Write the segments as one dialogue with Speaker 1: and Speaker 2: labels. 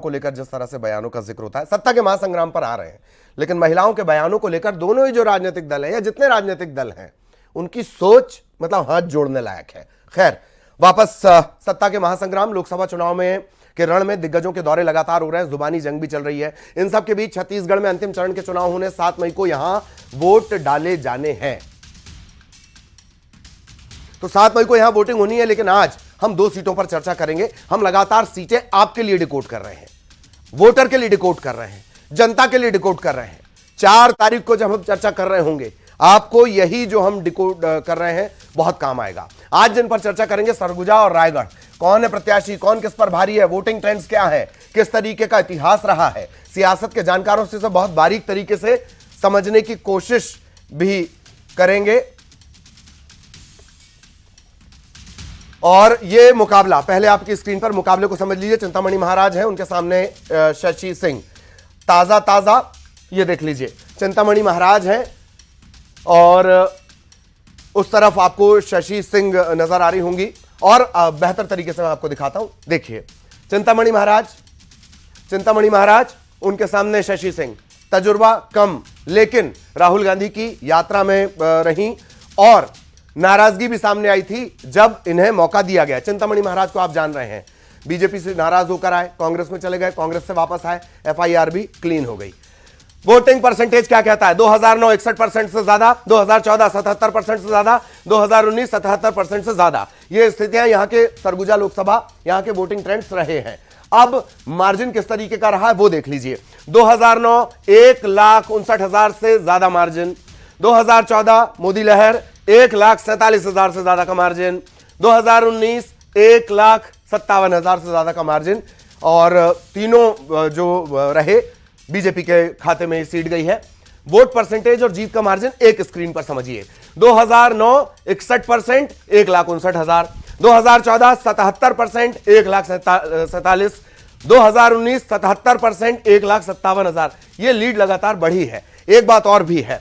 Speaker 1: को लेकर जिस तरह से बयानों का जिक्र होता है, सत्ता के महासंग्राम पर आ रहे हैं, लेकिन महिलाओं के बयानों को लेकर दोनों ही जो राजनीतिक दल हैं या जितने राजनीतिक दल हैं उनकी सोच मतलब हाथ जोड़ने लायक है। खैर, वापस सत्ता के महासंग्राम, लोकसभा चुनाव में के रण में दिग्गजों के दौरे लगातार हो रहे हैं, जुबानी जंग भी चल रही है। इन सब के बीच छत्तीसगढ़ में अंतिम चरण के चुनाव होने, 7 मई को यहां वोट डाले जाने हैं। तो 7 मई को यहां वोटिंग होनी है, लेकिन आज हम 2 सीटों पर चर्चा करेंगे। हम लगातार सीटें आपके लिए डिकोड कर रहे हैं, वोटर के लिए डिकोड कर रहे हैं, जनता के लिए डिकोड कर रहे हैं। 4 तारीख को जब हम चर्चा कर रहे होंगे, आपको यही जो हम डिकोड कर रहे हैं बहुत काम आएगा। आज जिन पर चर्चा करेंगे, सरगुजा और रायगढ़, कौन है प्रत्याशी, कौन किस पर भारी है, वोटिंग ट्रेंड्स क्या है, किस तरीके का इतिहास रहा है, सियासत के जानकारों से बहुत बारीक तरीके से समझने की कोशिश भी करेंगे। और ये मुकाबला, पहले आपकी स्क्रीन पर मुकाबले को समझ लीजिए। चिंतामणि महाराज हैं, उनके सामने शशि सिंह। ताजा ये देख लीजिए, चिंतामणि महाराज हैं और उस तरफ आपको शशि सिंह नजर आ रही होंगी। और बेहतर तरीके से मैं आपको दिखाता हूं, देखिए चिंतामणि महाराज, उनके सामने शशि सिंह। तजुर्बा कम, लेकिन राहुल गांधी की यात्रा में रही और नाराजगी भी सामने आई थी जब इन्हें मौका दिया गया। चिंतामणि महाराज को आप जान रहे हैं, बीजेपी से नाराज होकर आए, कांग्रेस में चले गए, कांग्रेस से वापस आए, एफआईआर भी क्लीन हो गई। वोटिंग परसेंटेज क्या कहता है? 2009 61% से ज्यादा, 2014 77% से ज्यादा, 2019 77% से ज्यादा। ये स्थितियां यहां के सरगुजा लोकसभा, यहां के वोटिंग ट्रेंड्स रहे हैं। अब मार्जिन किस तरीके का रहा है वो देख लीजिए। 2009 1,59,000 से ज्यादा मार्जिन, 2014 मोदी लहर 1,47,000 से ज्यादा का मार्जिन, 2019 1,57,000 से ज्यादा का मार्जिन। और तीनों जो रहे बीजेपी के खाते में सीट गई है। वोट परसेंटेज और जीत का मार्जिन एक स्क्रीन पर समझिए। 2009 61%, 1,59,000, 2014 77%, 1,47,000, 2019 77%, 1,57,000। ये लीड लगातार बढ़ी है। एक बात और भी है,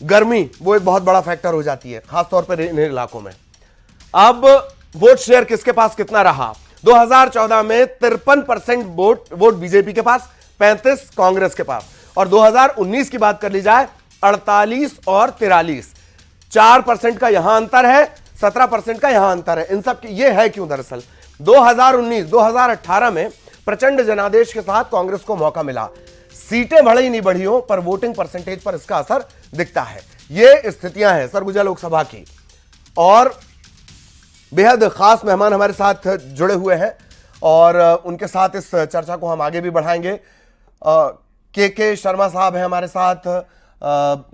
Speaker 1: गर्मी वो एक बहुत बड़ा फैक्टर हो जाती है, खासतौर पर इन इलाकों में। अब वोट शेयर किसके पास कितना रहा? 2014 में 53% वोट बीजेपी के पास, 35 कांग्रेस के पास। और 2019 की बात कर ली जाए, 48 और 43, 4% का यहां अंतर है, 17% का यहां अंतर है। इन सब ये है क्यों? दरअसल 2018 में प्रचंड जनादेश के साथ कांग्रेस को मौका मिला, सीटें भले ही नहीं बढ़ी हो, पर वोटिंग परसेंटेज पर इसका असर दिखता है। ये स्थितियां हैं सरगुजा लोकसभा की। और बेहद खास मेहमान हमारे साथ जुड़े हुए हैं और उनके साथ इस चर्चा को हम आगे भी बढ़ाएंगे। के शर्मा साहब हैं हमारे साथ,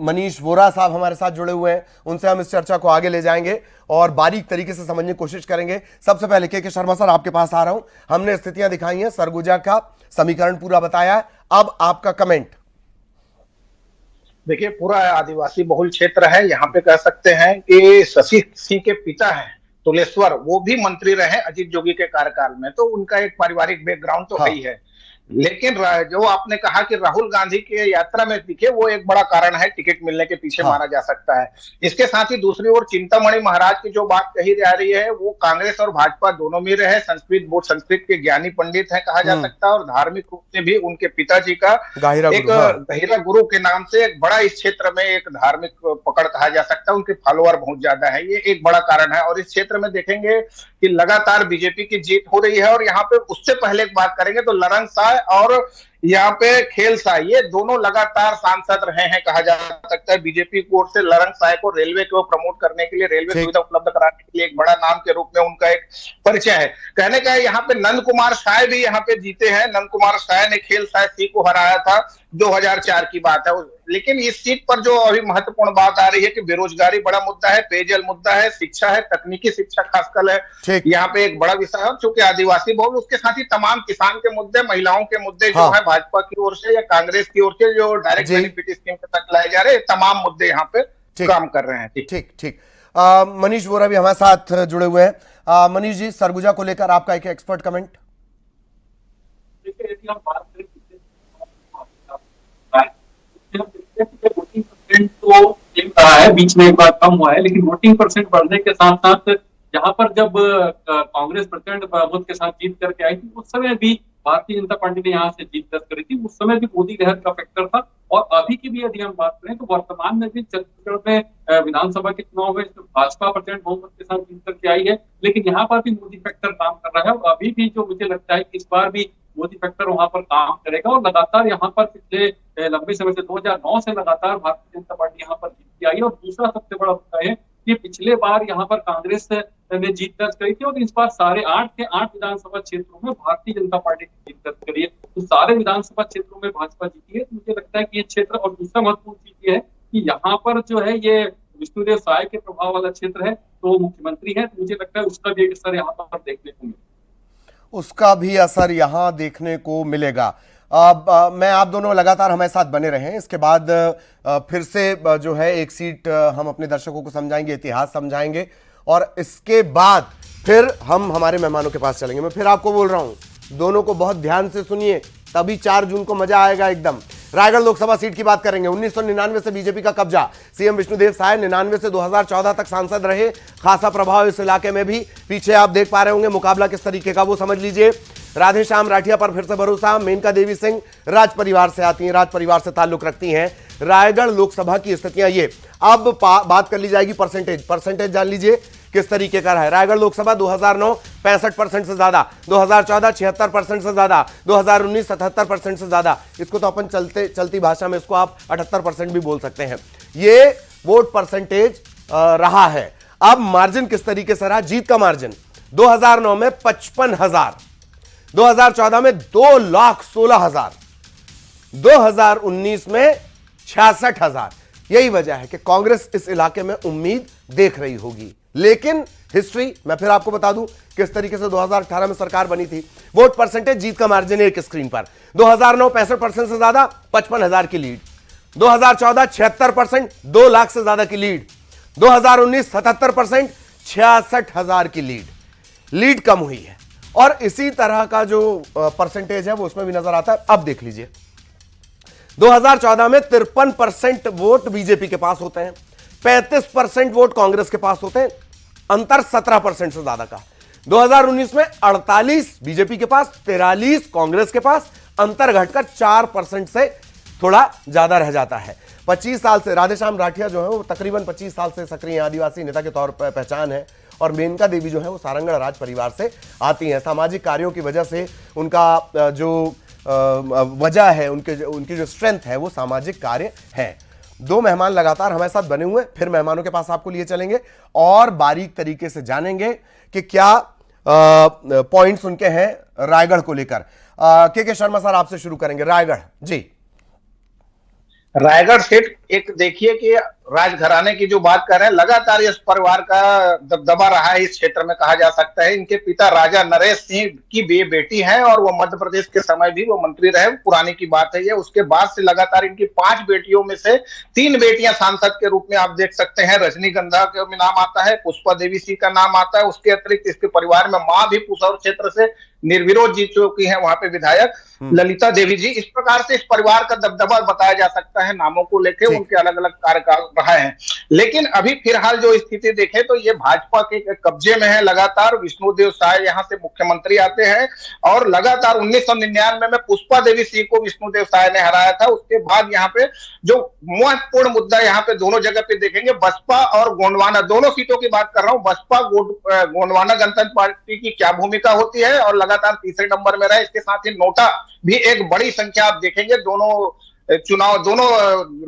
Speaker 1: मनीष वोरा साहब हमारे साथ जुड़े हुए हैं, उनसे हम इस चर्चा को आगे ले जाएंगे और बारीक तरीके से समझने की कोशिश करेंगे। सबसे पहले के शर्मा सर, आपके पास आ रहा हूं। हमने स्थितियां दिखाई हैं, सरगुजा का समीकरण पूरा बताया है, अब आपका कमेंट।
Speaker 2: देखिए, पूरा आदिवासी बहुल क्षेत्र है। यहाँ पे कह सकते हैं कि शशि सिंह के पिता हैं तुलेश्वर, वो भी मंत्री रहे अजीत जोगी के कार्यकाल में, तो उनका एक पारिवारिक बैकग्राउंड तो है ही है। लेकिन जो आपने कहा कि राहुल गांधी के यात्रा में दिखे, वो एक बड़ा कारण है टिकट मिलने के पीछे माना जा सकता है। इसके साथ ही दूसरी ओर चिंतामणि महाराज की जो बात कही जा रही है, वो कांग्रेस और भाजपा दोनों में रहे, संस्कृत के ज्ञानी पंडित है कहा जा सकता है, और धार्मिक रूप से भी उनके पिताजी का एक गहिरा गुरु के नाम से एक बड़ा इस क्षेत्र में एक धार्मिक पकड़ कहा जा सकता है, उनके फॉलोअर बहुत ज्यादा है, ये एक बड़ा कारण है। और इस क्षेत्र में देखेंगे कि लगातार बीजेपी की जीत हो रही है। और यहाँ पे उससे पहले एक बात करेंगे तो ललन साय और यहाँ पे खेल साय, ये दोनों लगातार सांसद रहे हैं कहा जा सकता है। बीजेपी की ओर से ललन साय को रेलवे को प्रमोट करने के लिए, रेलवे सुविधा उपलब्ध कराने के लिए एक बड़ा नाम के रूप में उनका एक परिचय है। कहने का है यहाँ पे नंद कुमार साय भी यहाँ पे जीते हैं। नंद कुमार साय ने खेल साय सिंह को हराया था, 2004 की बात है। लेकिन इस सीट पर जो अभी महत्वपूर्ण बात आ रही है कि बेरोजगारी बड़ा मुद्दा है, पेयजल मुद्दा है, शिक्षा है, तकनीकी शिक्षा खासकर है यहाँ पे एक बड़ा विषय है। चूंकि आदिवासी बहुल, उसके साथ ही तमाम किसान के मुद्दे, महिलाओं के मुद्दे जो है भाजपा की ओर से या कांग्रेस की ओर से जो डायरेक्ट बेनिफिट स्कीम तक लाए जा रहे हैं, तमाम मुद्दे यहाँ पे काम कर रहे हैं।
Speaker 1: ठीक। मनीष वोरा भी हमारे साथ जुड़े हुए हैं। मनीष जी, सरगुजा को लेकर आपका एक एक्सपर्ट कमेंट।
Speaker 3: देखिए, यदि हम बात करें वोटिंग परसेंट तो एक रहा है, बीच में एक बार कम हुआ है, लेकिन वोटिंग परसेंट बढ़ने के साथ साथ यहाँ पर जब कांग्रेस प्रचंड बहुमत के साथ जीत करके आई थी, उस समय भी भारतीय जनता पार्टी ने यहाँ से जीत दर्ज करी थी। उस समय भी मोदी लहर का फैक्टर था। और अभी की भी यदि हम बात करें तो वर्तमान में भी छत्तीसगढ़ में विधानसभा के चुनाव में भाजपा प्रचंड बहुमत के साथ जीत करके आई है, लेकिन यहाँ पर भी मोदी फैक्टर काम कर रहा है। और अभी भी जो मुझे लगता है कि इस बार भी मोदी फैक्टर वहां पर काम करेगा। और लगातार यहाँ पर पिछले लंबे समय से 2009 से लगातार भारतीय जनता पार्टी यहाँ पर जीतती आई है। और दूसरा सबसे बड़ा मुद्दा है कि पिछले बार यहाँ पर कांग्रेस ने जीत दर्ज करी थी और इस बार 8.5 के 8 विधानसभा क्षेत्रों में भारतीय जनता पार्टी ने जीत दर्ज करी है। तो सारे विधानसभा क्षेत्रों में भाजपा जीती है। तो मुझे लगता है कि ये क्षेत्र, और दूसरा महत्वपूर्ण चीज ये है कि यहाँ पर जो है ये विष्णुदेव साय के प्रभाव वाला क्षेत्र है, तो मुख्यमंत्री है, तो मुझे लगता है उसका भी एक असर यहाँ पर देखने को मिलेगा।
Speaker 1: उसका भी असर यहां देखने को मिलेगा। अब मैं आप दोनों लगातार हमारे साथ बने रहें। इसके बाद फिर से जो है एक सीट हम अपने दर्शकों को समझाएंगे, इतिहास समझाएंगे, और इसके बाद फिर हम हमारे मेहमानों के पास चलेंगे। मैं फिर आपको बोल रहा हूं, दोनों को बहुत ध्यान से सुनिए, तभी 4 जून को मजा आएगा एकदम। रायगढ़ लोकसभा सीट की बात करेंगे। 1999 से बीजेपी का कब्जा। सीएम विष्णुदेव साय 99 से 2014 तक सांसद रहे। खासा प्रभाव इस इलाके में भी। पीछे आप देख पा रहे होंगे मुकाबला किस तरीके का, वो समझ लीजिए। राधेश्याम राठिया पर फिर से भरोसा। मेनका देवी सिंह राज परिवार से आती हैं, राज परिवार से ताल्लुक रखती हैं। रायगढ़ लोकसभा की स्थितियां ये। अब बात कर ली जाएगी परसेंटेज जान लीजिए किस तरीके का रहा है। रायगढ़ लोकसभा 2009 65% से ज्यादा, 2014 76% से ज्यादा, 2019 77% से ज्यादा। इसको तो अपन चलती भाषा में इसको आप 78% भी बोल सकते हैं। ये वोट परसेंटेज रहा है। अब मार्जिन किस तरीके से रहा? जीत का मार्जिन 2009 में 55,000, 2014 में 2,16,000, 2019 में 66,000। यही वजह है कि कांग्रेस इस इलाके में उम्मीद देख रही होगी। लेकिन हिस्ट्री मैं फिर आपको बता दूं किस तरीके से 2018 में सरकार बनी थी। वोट परसेंटेज, जीत का मार्जिन एक स्क्रीन पर। 2009 65% से ज्यादा, 55,000 की लीड। 2014 76%, 2 लाख से ज्यादा की लीड। 2019 77%, 66,000 की लीड कम हुई है। और इसी तरह का जो परसेंटेज है वो उसमें भी नजर आता है। अब देख लीजिए 2014 में 53% वोट बीजेपी के पास होते हैं, 35% वोट कांग्रेस के पास होते हैं, अंतर 17% से ज्यादा का। 2019 में 48 बीजेपी के पास, 43 कांग्रेस के पास, अंतर घटकर 4% से थोड़ा ज्यादा रह जाता है। 25 साल से राधेश्याम राठिया जो है वो तकरीबन 25 साल से सक्रिय आदिवासी नेता के तौर पर पहचान है। और मेनका देवी जो है वो सारंगढ़ राज परिवार से आती हैं। सामाजिक कार्यों की वजह से उनका जो वजह है, उनकी जो स्ट्रेंथ है वो सामाजिक कार्य है। 2 मेहमान लगातार हमारे साथ बने हुए, फिर मेहमानों के पास आपको लिए चलेंगे और बारीक तरीके से जानेंगे कि क्या पॉइंट्स उनके हैं रायगढ़ को लेकर। के शर्मा सर, आपसे शुरू करेंगे। रायगढ़ जी।
Speaker 2: रायगढ़ सीट एक देखिए कि राजघराने की जो बात कर रहे हैं, लगातार इस परिवार का दबदबा रहा है इस क्षेत्र में, कहा जा सकता है। इनके पिता राजा नरेश सिंह की बेटी हैं और वो मध्य प्रदेश के समय भी वो मंत्री रहे, पुरानी की बात है ये। उसके बाद से लगातार इनकी 5 बेटियों में से 3 बेटियां सांसद के रूप में आप देख सकते हैं। रजनीगंधा का भी नाम आता है, पुष्पा देवी सिंह का नाम आता है। उसके अतिरिक्त इसके परिवार में मां भी पुसौर क्षेत्र से निर्विरोध जीत चुकी है, वहां पे विधायक ललिता देवी जी। इस प्रकार से इस परिवार का दबदबा बताया जा सकता है नामों को लेकर, उनके अलग अलग कार्यकाल रहा है। लेकिन अभी फिलहाल जो स्थिति देखें तो ये भाजपा के कब्जे में है लगातार। विष्णुदेव साय यहाँ से मुख्यमंत्री आते हैं और लगातार 1999 में पुष्पा देवी सिंह को विष्णुदेव साय ने हराया था। उसके बाद यहाँ पे जो महत्वपूर्ण मुद्दा यहाँ पे दोनों जगह पे देखेंगे, बसपा और गोंडवाना, दोनों सीटों की बात कर रहा हूँ। बसपा गोंडवाना गणतंत्र पार्टी की क्या भूमिका होती है और लगातार तीसरे नंबर में रहे। इसके साथ ही नोटा भी एक बड़ी संख्या आप देखेंगे दोनों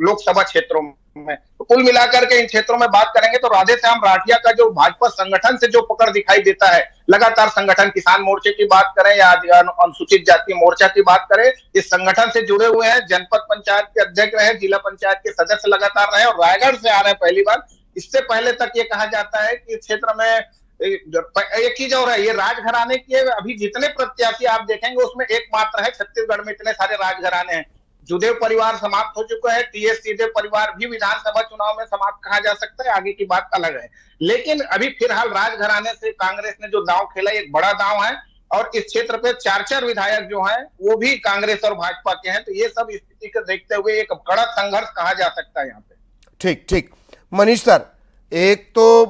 Speaker 2: लोकसभा क्षेत्रों में। तो कुल मिलाकर के इन क्षेत्रों में बात करेंगे तो राधेश्याम राठिया का जो भाजपा संगठन से जो पकड़ दिखाई देता है, लगातार संगठन किसान मोर्चे की बात करें या अनुसूचित जाति मोर्चा की बात करें, इस संगठन से जुड़े हुए हैं। जनपद पंचायत के अध्यक्ष रहे, जिला पंचायत के सदस्य लगातार रहे और रायगढ़ से आ रहे हैं पहली बार। इससे पहले तक ये कहा जाता है कि क्षेत्र में एक चीज और है, ये राजघराने के अभी जितने प्रत्याशी आप देखेंगे उसमें एकमात्र है। छत्तीसगढ़ में इतने सारे राजघराने हैं। जुदेव परिवार समाप्त हो चुका है, टीएस सिंहदेव परिवार भी विधानसभा चुनाव में समाप्त कहा जा सकता है, आगे की बात अलग है। लेकिन अभी फिलहाल राजघराने से कांग्रेस ने जो दांव खेला, एक बड़ा दांव है और इस क्षेत्र पे 4 विधायक जो हैं वो भी कांग्रेस और भाजपा के हैं। तो ये सब स्थिति को देखते हुए एक बड़ा संघर्ष कहा जा सकता है यहाँ पे।
Speaker 1: ठीक। मनीष सर, एक तो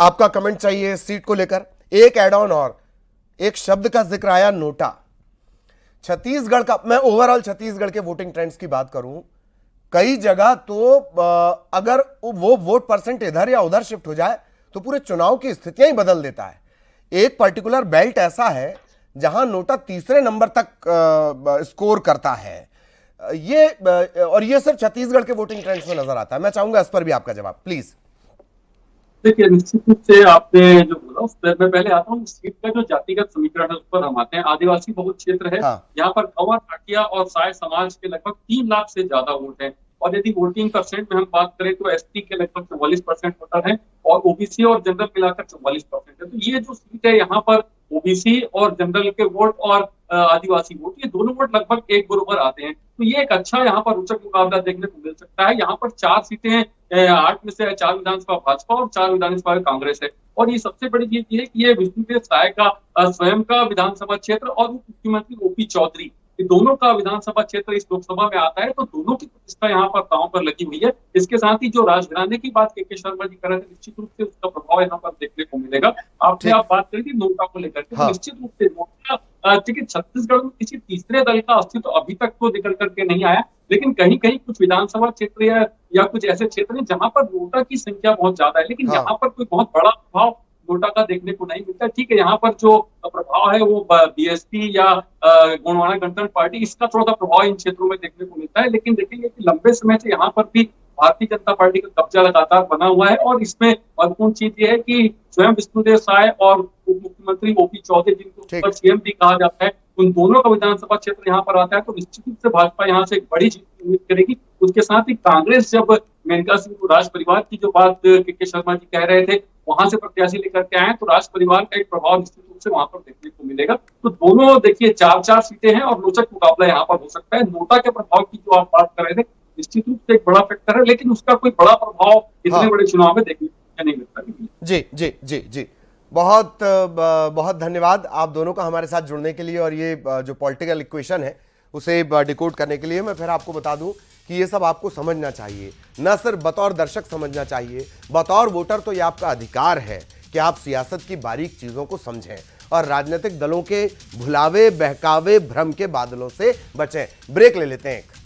Speaker 1: आपका कमेंट चाहिए इस सीट को लेकर। एक एड ऑन और एक शब्द का जिक्र आया, नोटा। छत्तीसगढ़ का, मैं ओवरऑल छत्तीसगढ़ के वोटिंग ट्रेंड्स की बात करूं, कई जगह तो अगर वो वोट परसेंट इधर या उधर शिफ्ट हो जाए तो पूरे चुनाव की स्थितियां ही बदल देता है। एक पर्टिकुलर बेल्ट ऐसा है जहां नोटा तीसरे नंबर तक स्कोर करता है। ये सिर्फ छत्तीसगढ़ के वोटिंग ट्रेंड्स में नजर आता है। मैं चाहूंगा इस पर भी आपका जवाब प्लीज।
Speaker 3: देखिए, निश्चित रूप से आपने जो बोला उस पर मैं पहले आता हूँ। सीट का जो जातिगत समीकरण है उस पर हम आते हैं। आदिवासी बहुल क्षेत्र है,
Speaker 1: हाँ।
Speaker 3: यहाँ पर गंवा, टाटिया और साय समाज के लगभग 3 लाख से ज्यादा वोट है। और यदि वोटिंग परसेंट में हम बात करें तो एसटी के लगभग 44% वोटर है और ओबीसी और जनरल मिलाकर 44% है। तो ये जो सीट है यहाँ पर ओबीसी और जनरल के वोट और आदिवासी वोट, ये दोनों वोट लगभग एक बराबर आते हैं। तो ये एक अच्छा यहाँ पर रोचक मुकाबला देखने को मिल सकता है। यहाँ पर 4 सीटें हैं, 8 में से 4 विधानसभा भाजपा और 4 विधानसभा कांग्रेस है। और ये सबसे बड़ी चीज ये है कि ये विष्णुदेव साय का स्वयं का विधानसभा क्षेत्र और उप मुख्यमंत्री ओपी चौधरी, ये दोनों का विधानसभा क्षेत्र इस लोकसभा में आता है। तो दोनों की प्रतिष्ठा यहाँ पर दांव पर लगी हुई है। इसके साथ ही जो राजघराने की बात के शर्मा जी कर रहे थे, निश्चित रूप से उसका प्रभाव यहाँ पर देखने को मिलेगा। आपने आप बात करी थी नोटा को लेकर के, निश्चित रूप से नोटा, क्योंकि छत्तीसगढ़ में किसी तीसरे दल का अस्तित्व अभी तक तो निकल करके नहीं आया, लेकिन कहीं कहीं कुछ विधानसभा क्षेत्र या कुछ ऐसे क्षेत्र हैं जहां पर नोटा की संख्या बहुत ज्यादा है, लेकिन यहाँ पर कोई बहुत बड़ा प्रभाव नोटा का देखने को नहीं मिलता। ठीक है, यहाँ पर जो प्रभाव है वो बीएसपी या गोंडवाना गणतंत्र पार्टी, इसका थोड़ा सा प्रभाव इन क्षेत्रों में देखने को मिलता है। लेकिन देखेंगे कि लंबे समय से यहाँ पर भी भारतीय जनता पार्टी का कब्जा लगातार बना हुआ है। और इसमें महत्वपूर्ण चीज ये है कि स्वयं विष्णुदेव साय और उप मुख्यमंत्री ओपी चौधरी, जिनको सीएम भी कहा जाता है, उन दोनों का विधानसभा क्षेत्र यहाँ पर आता है। तो निश्चित रूप से भाजपा यहाँ से एक बड़ी जीत की उम्मीद करेगी। उसके साथ ही कांग्रेस, जब मेनका सिंह को राज परिवार की जो बात के शर्मा जी कह रहे थे, वहां से प्रत्याशी लेकर के आए, तो राज परिवार का एक प्रभाव निश्चित रूप से वहां पर देखने को मिलेगा। तो दोनों देखिए 4-4 सीटें हैं और रोचक मुकाबला यहाँ पर हो सकता है। नोटा के प्रभाव की जो आप बात कर रहे थे, निश्चित रूप से एक बड़ा फैक्टर है, लेकिन उसका कोई बड़ा प्रभाव इतने बड़े चुनाव में देखने को नहीं मिलता।
Speaker 1: जी जी जी जी, बहुत बहुत धन्यवाद आप दोनों का हमारे साथ जुड़ने के लिए और ये जो पॉलिटिकल इक्वेशन है उसे डिकोड करने के लिए। मैं फिर आपको बता दूं कि ये सब आपको समझना चाहिए, न सिर्फ बतौर दर्शक समझना चाहिए, बतौर वोटर तो ये आपका अधिकार है कि आप सियासत की बारीक चीजों को समझें और राजनीतिक दलों के भुलावे, बहकावे, भ्रम के बादलों से बचें। ब्रेक ले लेते हैं एक।